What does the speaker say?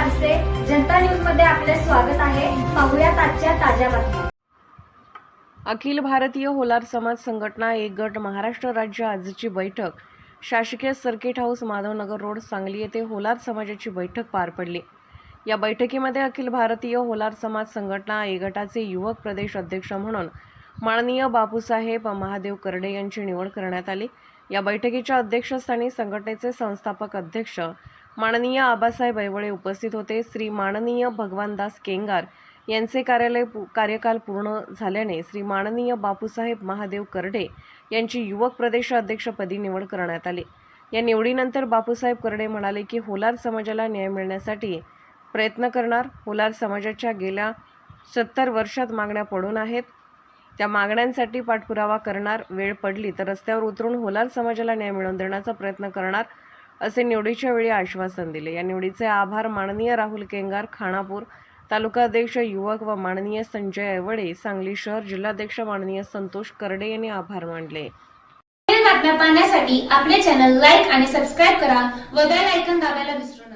आरसे जनता न्यूज मध्ये आपले स्वागत आहे। पाहूयात आजच्या ताज्या बातम्या। अखिल भारतीय होलार समाज संघटना एक गट महाराष्ट्र राज्य आजची बैठक शासकीय circuit house Madhavnagar road Sangli येथे होलार समाजाची बैठक पार पडली। या बैठकीमध्ये अखिल भारतीय होलार समाज संघटना एक गटाचे युवक प्रदेश अध्यक्ष म्हणून माननीय बापूसाहेब महादेव करडे यांची निवड करण्यात आली। या बैठकीच्या अध्यक्षस्थानी संघटनेचे संस्थापक अध्यक्ष माननीय आबासाहेब ऐवळे उपस्थित होते। श्री माननीय भगवानदास केंगार यांचे कार्यकाल पूर्ण झाल्याने श्री माननीय बापूसाहेब महादेव करडे यांची युवक प्रदेश अध्यक्षपदी निवड करण्यात आली। या निवडीनंतर बापूसाहेब करडे म्हणाले की होलार समाजाला न्याय मिळण्यासाठी प्रयत्न करणार। होलार समाजाच्या गेल्या 70 वर्षात मागण्या पडून आहेत, त्या मागण्यांसाठी पाठपुरावा करणार। वेळ पडली तर रस्त्यावर उतरून होलार समाजाला न्याय मिळवून देण्याचा प्रयत्न करणार असे निवडीच्या वेळी आश्वासन दिले। या निवडीचे आभार माननीय राहुल केंगार खानापूर तालुका अध्यक्ष युवक व माननीय संजय ऐवळे सांगली शहर जिल्हाध्यक्ष माननीय संतोष करडे यांनी आभार मानले। बातम्या पाहण्यासाठी आपले चॅनल लाईक आणि सबस्क्राईब करा व बेल आयकॉन दाबायला विसरू नका।